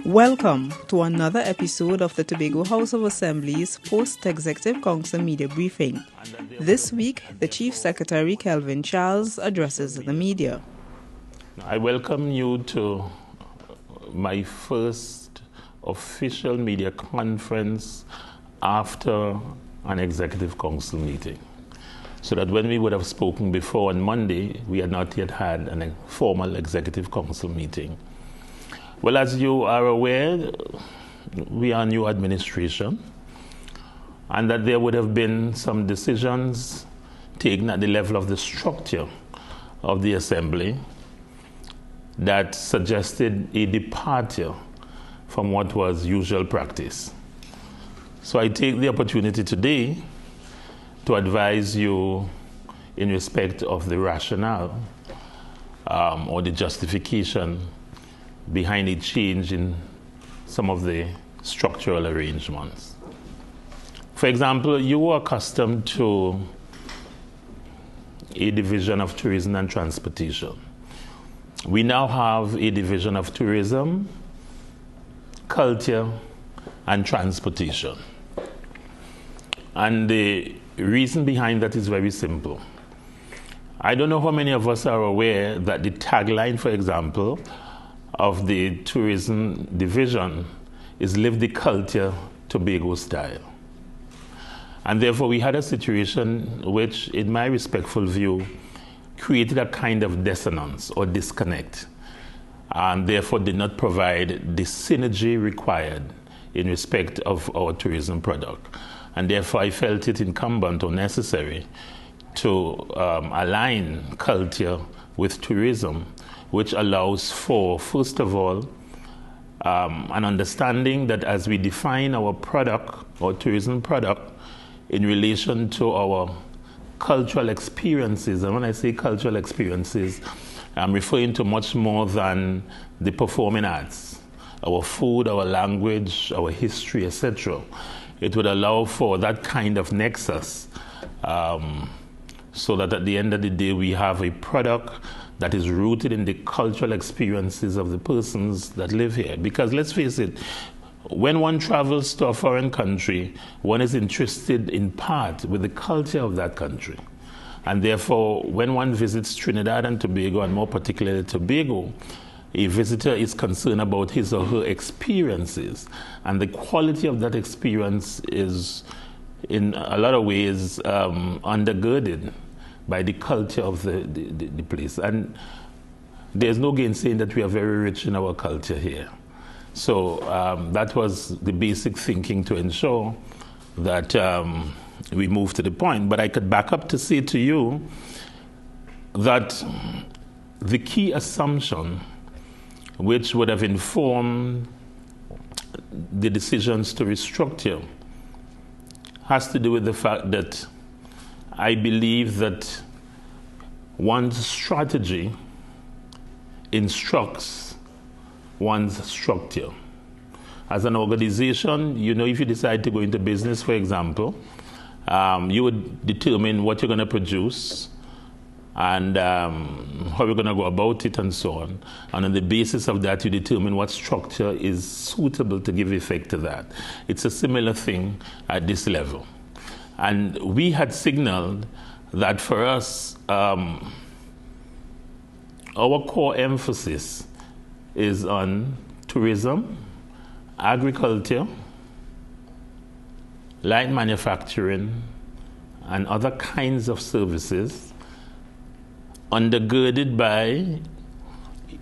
Welcome to another episode of the Tobago House of Assembly's Post-Executive Council Media Briefing. This week, the Chief Secretary, Kelvin Charles, addresses the media. I welcome you to my first official media conference after an Executive Council meeting. So that when we would have spoken before on Monday, we had not yet had a formal Executive Council meeting. Well, as you are aware, we are a new administration, and that there would have been some decisions taken at the level of the structure of the Assembly that suggested a departure from what was usual practice. So I take the opportunity today to advise you in respect of the rationale or the justification behind a change in some of the structural arrangements. For example, you were accustomed to a division of tourism and transportation. We now have a division of tourism, culture, and transportation. And the reason behind that is very simple. I don't know how many of us are aware that the tagline, for example, of the tourism division is "Live the Culture Tobago Style." And therefore we had a situation which, in my respectful view, created a kind of dissonance or disconnect, and therefore did not provide the synergy required in respect of our tourism product. And therefore I felt it incumbent or necessary to align culture with tourism, which allows for, first of all, an understanding that as we define our product, our tourism product, in relation to our cultural experiences, and when I say cultural experiences, I'm referring to much more than the performing arts, our food, our language, our history, etc. It would allow for that kind of nexus, so that at the end of the day we have a product that is rooted in the cultural experiences of the persons that live here. Because let's face it, when one travels to a foreign country, one is interested in part with the culture of that country. And therefore, when one visits Trinidad and Tobago, and more particularly Tobago, a visitor is concerned about his or her experiences. And the quality of that experience is, in a lot of ways, undergirded by the culture of the place. And there's no gainsaying that we are very rich in our culture here. So that was the basic thinking to ensure that we move to the point. But I could back up to say to you that the key assumption which would have informed the decisions to restructure has to do with the fact that I believe that one's strategy instructs one's structure. As an organization, you know, if you decide to go into business, for example, you would determine what you're going to produce and how you're going to go about it and so on. And on the basis of that, you determine what structure is suitable to give effect to that. It's a similar thing at this level. And we had signaled that for us, our core emphasis is on tourism, agriculture, light manufacturing, and other kinds of services, undergirded by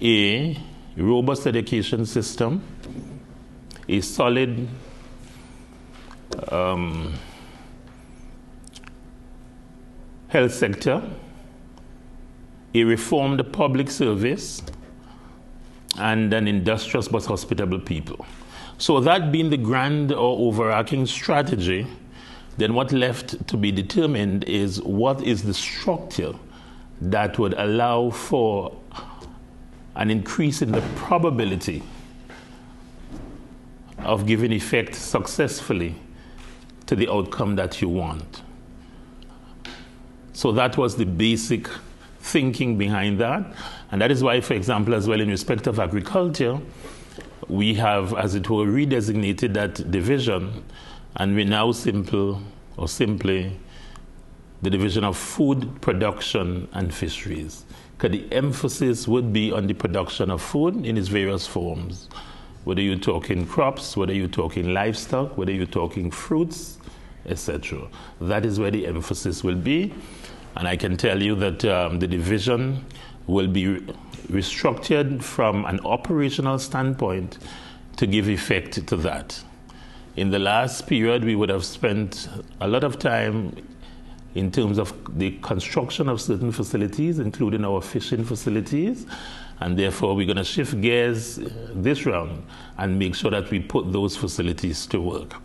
a robust education system, a solid health sector, a reformed public service, and an industrious but hospitable people. So that being the grand or overarching strategy, then what left to be determined is what is the structure that would allow for an increase in the probability of giving effect successfully to the outcome that you want. So that was the basic thinking behind that. And that is why, for example, as well in respect of agriculture, we have, as it were, redesignated that division, and we now simply the division of food production and fisheries. Because the emphasis would be on the production of food in its various forms. Whether you're talking crops, whether you're talking livestock, whether you're talking fruits, etc. That is where the emphasis will be. And I can tell you that the division will be restructured from an operational standpoint to give effect to that. In the last period, we would have spent a lot of time in terms of the construction of certain facilities, including our fishing facilities, and therefore we're going to shift gears this round and make sure that we put those facilities to work.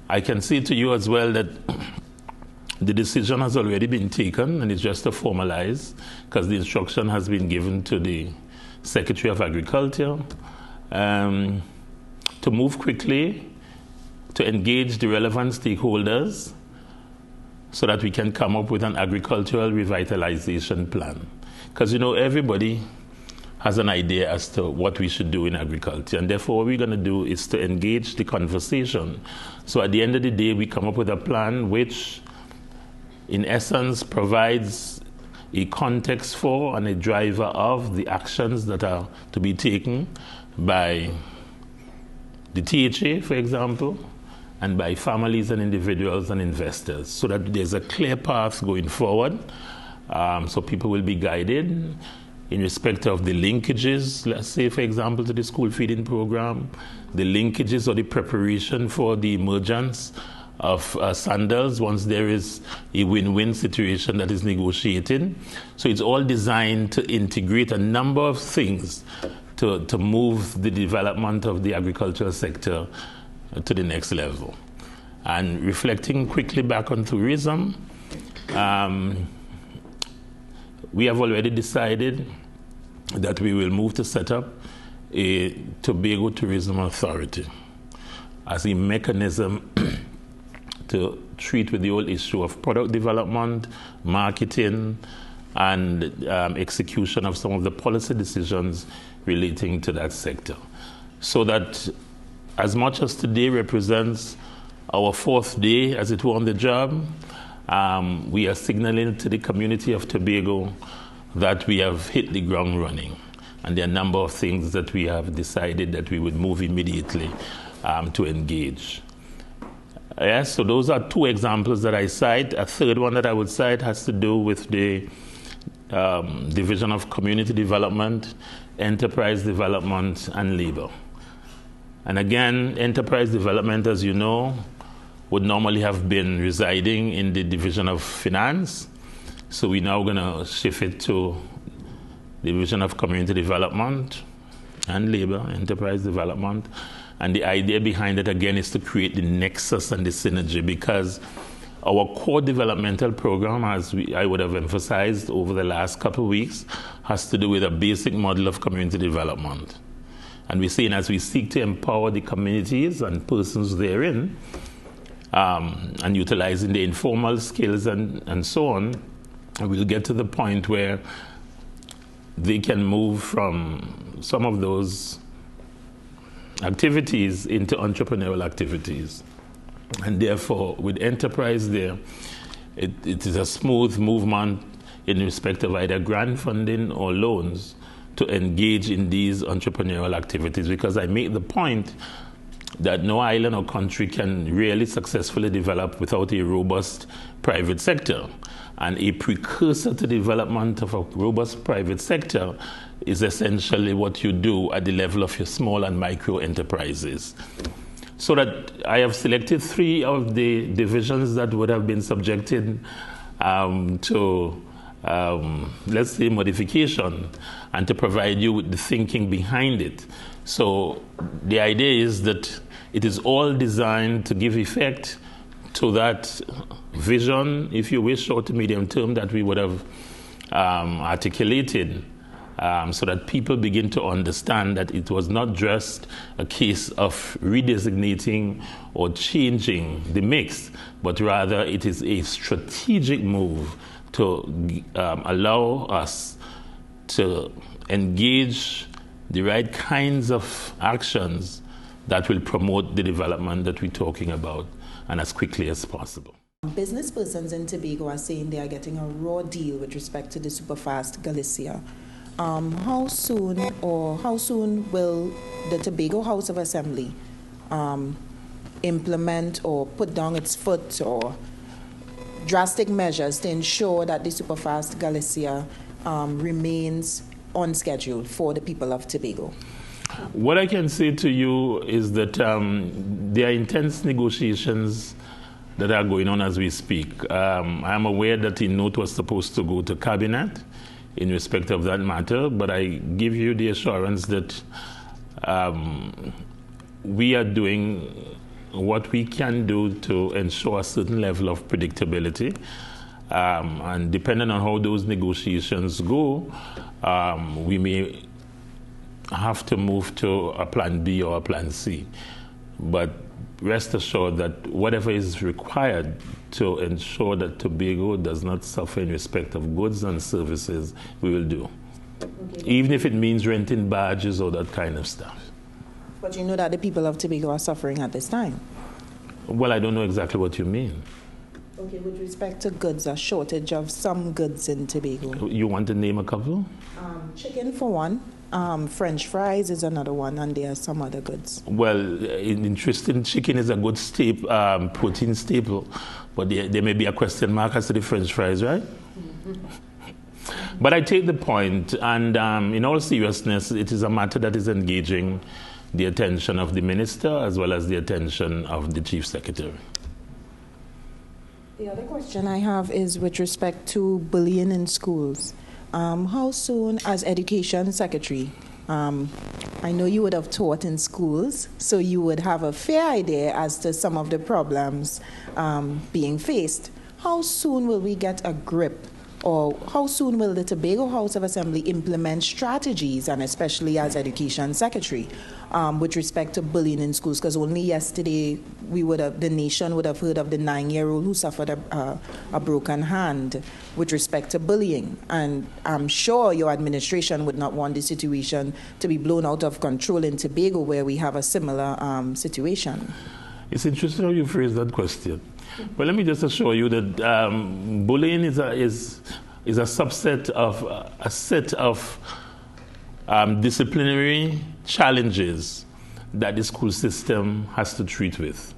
I can say to you as well that the decision has already been taken, and it's just to formalize, because the instruction has been given to the Secretary of Agriculture to move quickly, to engage the relevant stakeholders so that we can come up with an agricultural revitalization plan. Because, you know, everybody has an idea as to what we should do in agriculture, and therefore what we're going to do is to engage the conversation. So at the end of the day, we come up with a plan which, in essence, provides a context for and a driver of the actions that are to be taken by the THA, for example, and by families and individuals and investors, so that there's a clear path going forward, so people will be guided in respect of the linkages, let's say, for example, to the school feeding program, the linkages or the preparation for the emergence of sandals once there is a win-win situation that is negotiated. So it's all designed to integrate a number of things to move the development of the agricultural sector to the next level. And reflecting quickly back on tourism, we have already decided that we will move to set up a Tobago Tourism Authority as a mechanism to treat with the whole issue of product development, marketing, and execution of some of the policy decisions relating to that sector. So that as much as today represents our fourth day, as it were, on the job, we are signaling to the community of Tobago that we have hit the ground running. And there are a number of things that we have decided that we would move immediately to engage. Yes, so those are two examples that I cite. A third one that I would cite has to do with the Division of Community Development, Enterprise Development, and Labor. And again, enterprise development, as you know, would normally have been residing in the Division of Finance. So we're now going to shift it to the Division of Community Development and Labor, Enterprise Development. And the idea behind it, again, is to create the nexus and the synergy, because our core developmental program, as I would have emphasized over the last couple of weeks, has to do with a basic model of community development. And we're saying, as we seek to empower the communities and persons therein, and utilizing the informal skills and so on, we'll get to the point where they can move from some of those activities into entrepreneurial activities. And therefore, with enterprise there, it is a smooth movement in respect of either grant funding or loans to engage in these entrepreneurial activities, because I make the point that no island or country can really successfully develop without a robust private sector. And a precursor to development of a robust private sector is essentially what you do at the level of your small and micro enterprises. So that I have selected 3 of the divisions that would have been subjected to let's say, modification, and to provide you with the thinking behind it. So the idea is that it is all designed to give effect to that vision, if you wish, short to medium term, that we would have articulated, so that people begin to understand that it was not just a case of redesignating or changing the mix, but rather it is a strategic move to allow us to engage the right kinds of actions that will promote the development that we're talking about, and as quickly as possible. Business persons in Tobago are saying they are getting a raw deal with respect to the Superfast Galicia. How soon will the Tobago House of Assembly implement or put down its foot or drastic measures to ensure that the Superfast Galicia remains on schedule for the people of Tobago? What I can say to you is that there are intense negotiations that are going on as we speak. I'm aware that a note was supposed to go to Cabinet in respect of that matter, but I give you the assurance that we are doing what we can do to ensure a certain level of predictability. And depending on how those negotiations go, we may have to move to a plan B or a plan C. But rest assured that whatever is required to ensure that Tobago does not suffer in respect of goods and services, we will do. Okay. Even if it means renting badges or that kind of stuff. But you know that the people of Tobago are suffering at this time. Well, I don't know exactly what you mean. Okay, with respect to goods, a shortage of some goods in Tobago. You want to name a couple? Chicken for one. French fries is another one, and there are some other goods. Well, interesting. Chicken is a good staple, protein staple, but there may be a question mark as to the French fries, right? Mm-hmm. But I take the point, and in all seriousness, it is a matter that is engaging the attention of the minister as well as the attention of the chief secretary. The other question I have is with respect to bullying in schools. How soon, as Education Secretary, I know you would have taught in schools, so you would have a fair idea as to some of the problems being faced. How soon will we get a grip, or how soon will the Tobago House of Assembly implement strategies, and especially as Education Secretary, with respect to bullying in schools? Because only yesterday the nation would have heard of the 9-year-old who suffered a broken hand with respect to bullying. And I'm sure your administration would not want the situation to be blown out of control in Tobago, where we have a similar situation. It's interesting how you phrase that question. But let me just assure you that bullying is a subset of a set of disciplinary challenges that the school system has to treat with.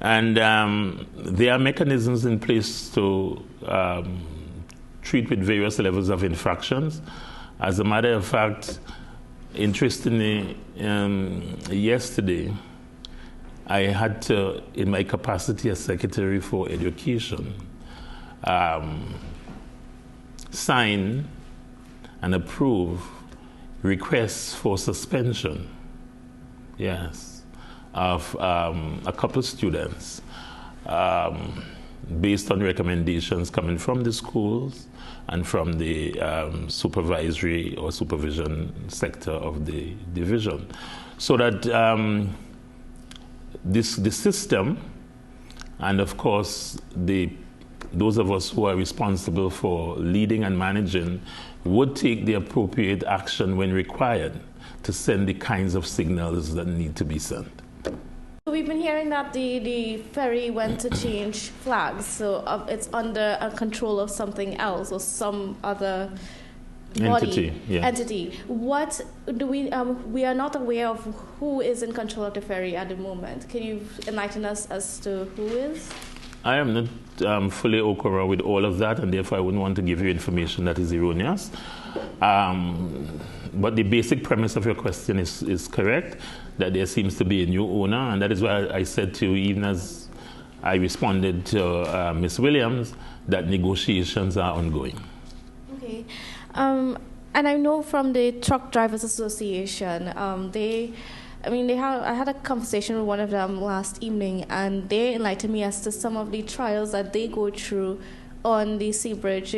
And there are mechanisms in place to treat with various levels of infractions. As a matter of fact, interestingly, yesterday, I had to, in my capacity as Secretary for Education, sign and approve requests for suspension, yes, of a couple of students based on recommendations coming from the schools and from the supervisory or supervision sector of the division. So that the system, and of course those of us who are responsible for leading and managing, would take the appropriate action when required to send the kinds of signals that need to be sent. We've been hearing that the ferry went to change flags, so it's under a control of something else or some other entity. What do we are not aware of who is in control of the ferry at the moment. Can you enlighten us as to who is? I am not fully au courant with all of that, and therefore I wouldn't want to give you information that is erroneous. But the basic premise of your question is correct, that there seems to be a new owner, and that is why I said to you, even as I responded to Ms. Williams, that negotiations are ongoing. Okay. And I know from the Truck Drivers Association, I had a conversation with one of them last evening, and they enlightened me as to some of the trials that they go through on the sea bridge,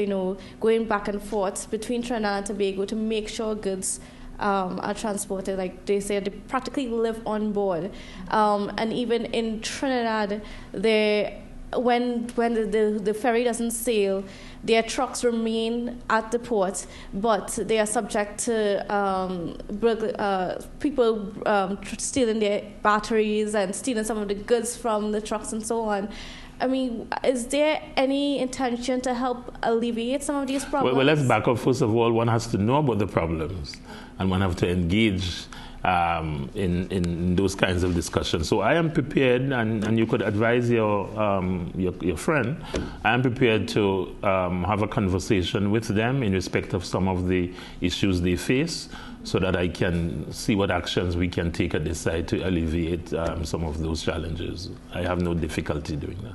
going back and forth between Trinidad and Tobago to make sure goods are transported. Like they say, they practically live on board. And even in Trinidad, when the ferry doesn't sail, their trucks remain at the port, but they are subject to people stealing their batteries and stealing some of the goods from the trucks and so on. I mean, is there any intention to help alleviate some of these problems? Well, let's back up. First of all, one has to know about the problems, and one has to engage in those kinds of discussions. So I am prepared, and you could advise your friend. I am prepared to have a conversation with them in respect of some of the issues they face, so that I can see what actions we can take at this side to alleviate some of those challenges. I have no difficulty doing that.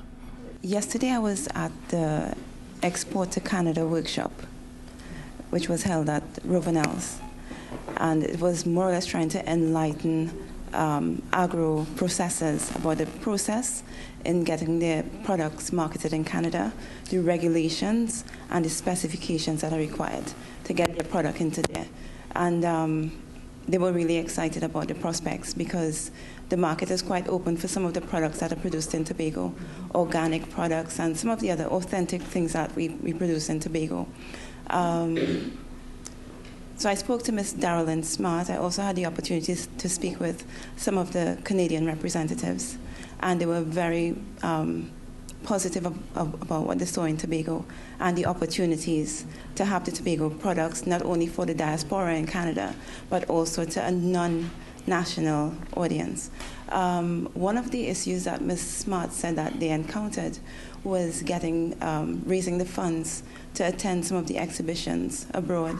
Yesterday I was at the Export to Canada workshop, which was held at Rovenels. And it was more or less trying to enlighten agro processors about the process in getting their products marketed in Canada, the regulations and the specifications that are required to get their product into there. And they were really excited about the prospects because the market is quite open for some of the products that are produced in Tobago, organic products and some of the other authentic things that we produce in Tobago. So I spoke to Ms. Darylyn Smart. I also had the opportunity to speak with some of the Canadian representatives, and they were very positive about what they saw in Tobago and the opportunities to have the Tobago products not only for the diaspora in Canada, but also to a non-national audience. One of the issues that Ms. Smart said that they encountered was raising the funds to attend some of the exhibitions abroad.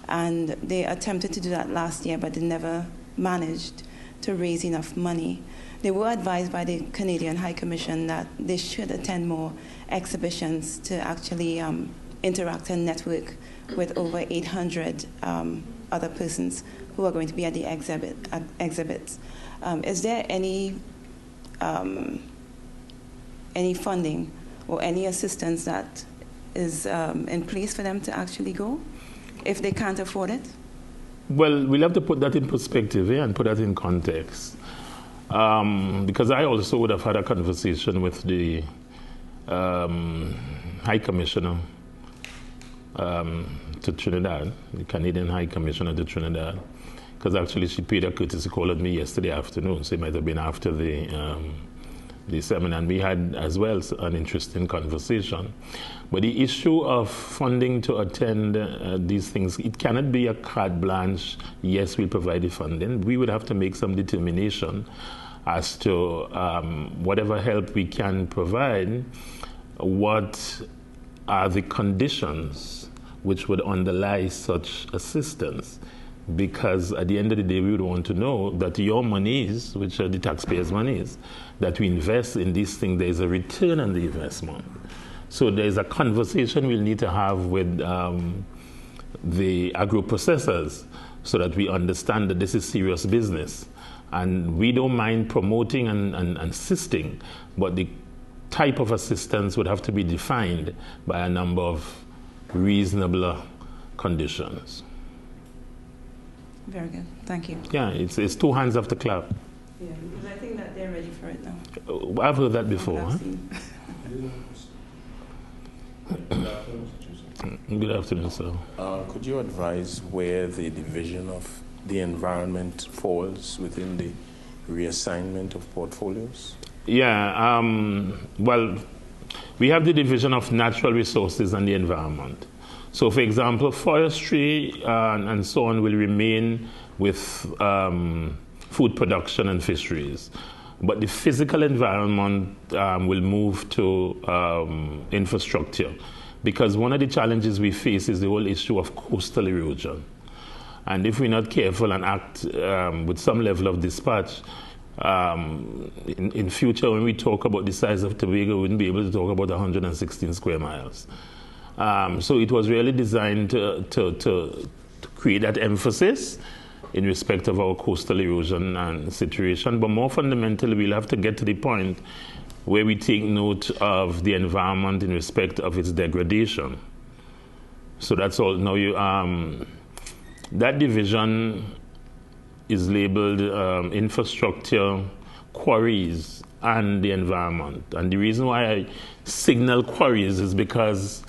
And they attempted to do that last year, but they never managed to raise enough money. They were advised by the Canadian High Commission that they should attend more exhibitions to actually interact and network with over 800 other persons who are going to be at the exhibits. Is there any funding or any assistance that is in place for them to actually go, if they can't afford it? Well, we'll have to put that in perspective and put that in context. Because I also would have had a conversation with the High Commissioner to Trinidad, the Canadian High Commissioner to Trinidad, because actually she paid a courtesy call on me yesterday afternoon, so it might have been after the seminar, and we had as well an interesting conversation. But the issue of funding to attend these things, it cannot be a carte blanche, yes, we'll provide the funding. We would have to make some determination as to whatever help we can provide, what are the conditions which would underlie such assistance. Because at the end of the day, we would want to know that your monies, which are the taxpayers' monies, that we invest in these things, there is a return on the investment. So there's a conversation we'll need to have with the agro-processors so that we understand that this is serious business. And we don't mind promoting and assisting, but the type of assistance would have to be defined by a number of reasonable conditions. Very good. Thank you. Yeah, it's two hands off the clap. Yeah, because I think that they're ready for it now. I've heard that before. Huh? Good afternoon, sir. Could you advise where the division of the environment falls within the reassignment of portfolios? Yeah, well, we have the division of natural resources and the environment. So, for example, forestry and so on will remain with food production and fisheries. But the physical environment will move to infrastructure, because one of the challenges we face is the whole issue of coastal erosion. And if we're not careful and act with some level of dispatch, in future when we talk about the size of Tobago, we wouldn't be able to talk about 116 square miles. So it was really designed to create that emphasis in respect of our coastal erosion and situation. But more fundamentally, we'll have to get to the point where we take note of the environment in respect of its degradation. So that's all. Now, that division is labeled infrastructure, quarries, and the environment. And the reason why I signal quarries is because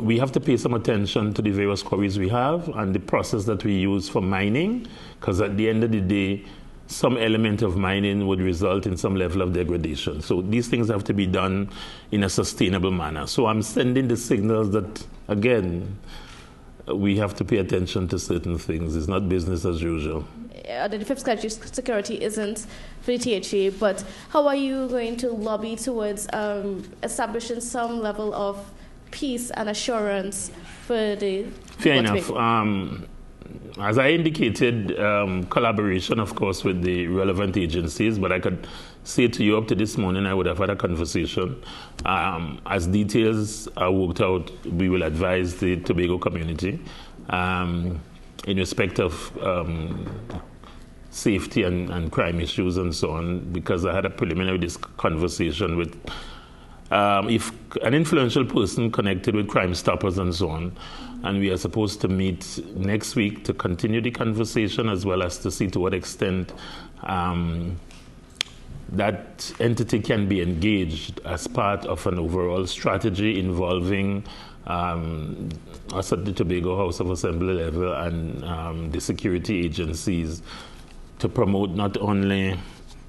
we have to pay some attention to the various quarries we have and the process that we use for mining, because at the end of the day, some element of mining would result in some level of degradation. So these things have to be done in a sustainable manner. So I'm sending the signals that, again, we have to pay attention to certain things. It's not business as usual. The fifth category security isn't for the THA, but how are you going to lobby towards establishing some level of peace and assurance for the... Fair enough. As I indicated, collaboration, of course, with the relevant agencies, but I could say to you up to this morning, I would have had a conversation. As details are worked out, we will advise the Tobago community in respect of safety and crime issues and so on, because I had a preliminary conversation with if an influential person connected with Crime Stoppers and so on, and we are supposed to meet next week to continue the conversation as well as to see to what extent that entity can be engaged as part of an overall strategy involving us at the Tobago House of Assembly level and the security agencies to promote not only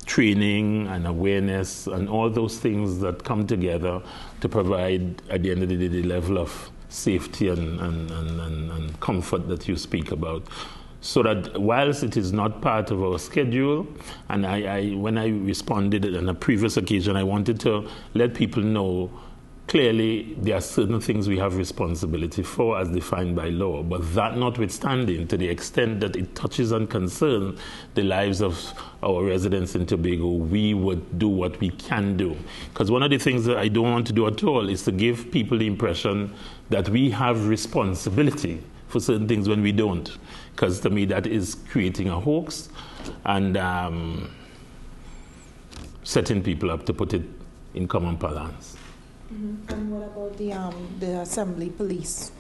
training and awareness and all those things that come together to provide, at the end of the day, the level of safety and comfort that you speak about. So that whilst it is not part of our schedule, and when I responded on a previous occasion, I wanted to let people know clearly there are certain things we have responsibility for as defined by law, but that notwithstanding, to the extent that it touches and concerns the lives of our residents in Tobago, we would do what we can do. Because one of the things that I don't want to do at all is to give people the impression that we have responsibility for certain things when we don't. Because to me that is creating a hoax and setting people up, to put it in common parlance. Mm-hmm. And what about the Assembly Police?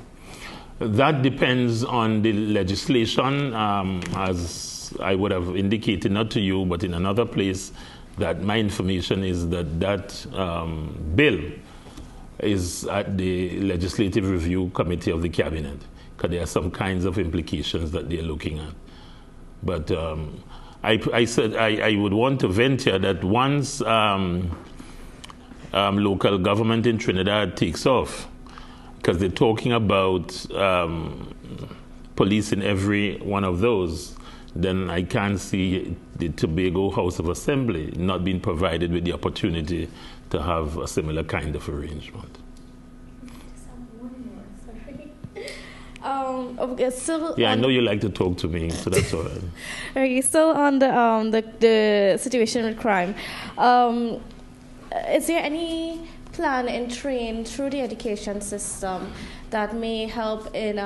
That depends on the legislation, as I would have indicated, not to you, but in another place, that my information is that bill is at the Legislative Review Committee of the Cabinet, because there are some kinds of implications that they're looking at. But I said I would want to venture that once local government in Trinidad takes off, because they're talking about police in every one of those, then I can't see the Tobago House of Assembly not being provided with the opportunity to have a similar kind of arrangement. Okay, still I know you like to talk to me, so that's all right. Okay, still on the situation with crime. Is there any plan in train through the education system that may help in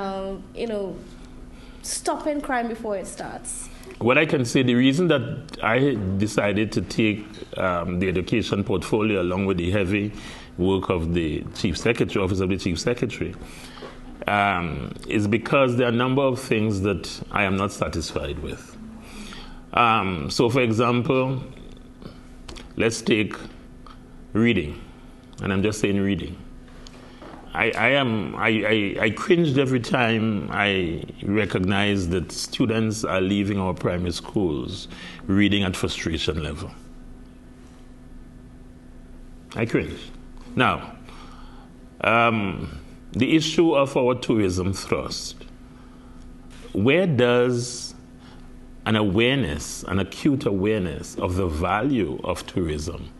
stopping crime before it starts? What I can say, the reason that I decided to take the education portfolio along with the heavy work of the Chief Secretary, Office of the Chief Secretary, is because there are a number of things that I am not satisfied with. So, for example, let's take reading, and I'm just saying reading. I cringed every time I recognize that students are leaving our primary schools reading at frustration level. I cringe. Now, the issue of our tourism thrust. Where does an awareness, an acute awareness of the value of tourism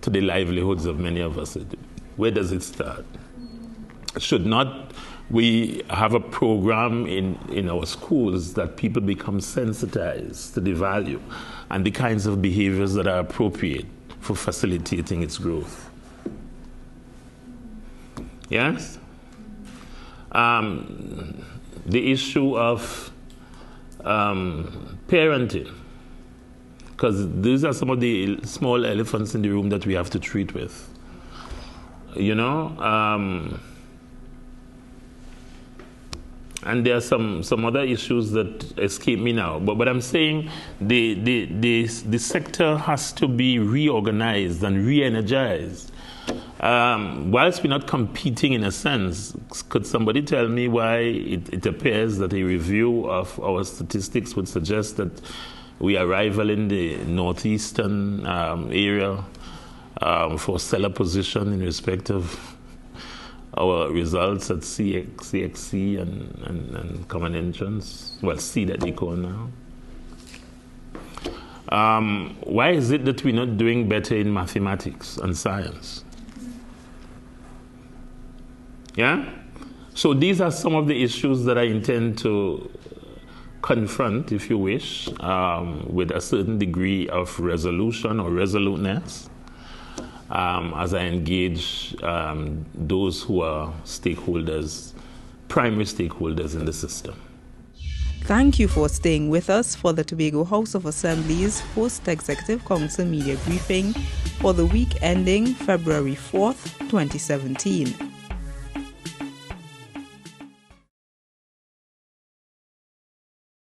to the livelihoods of many of us, where does it start? Should not we have a program in our schools that people become sensitized to the value and the kinds of behaviors that are appropriate for facilitating its growth? Yes? The issue of parenting, because these are some of the small elephants in the room that we have to treat with. And there are some other issues that escape me now. But I'm saying the sector has to be reorganized and re-energized whilst we're not competing in a sense, could somebody tell me why it appears that a review of our statistics would suggest that we are rivaling the northeastern area for stellar position in respect of our results at CXC and Common Entrance? Well, C that they call now. Why is it that we're not doing better in mathematics and science? Yeah? So these are some of the issues that I intend to confront, if you wish, with a certain degree of resolution or resoluteness as I engage those who are stakeholders, primary stakeholders in the system. Thank you for staying with us for the Tobago House of Assembly's Post-Executive Council Media Briefing for the week ending February 4th, 2017.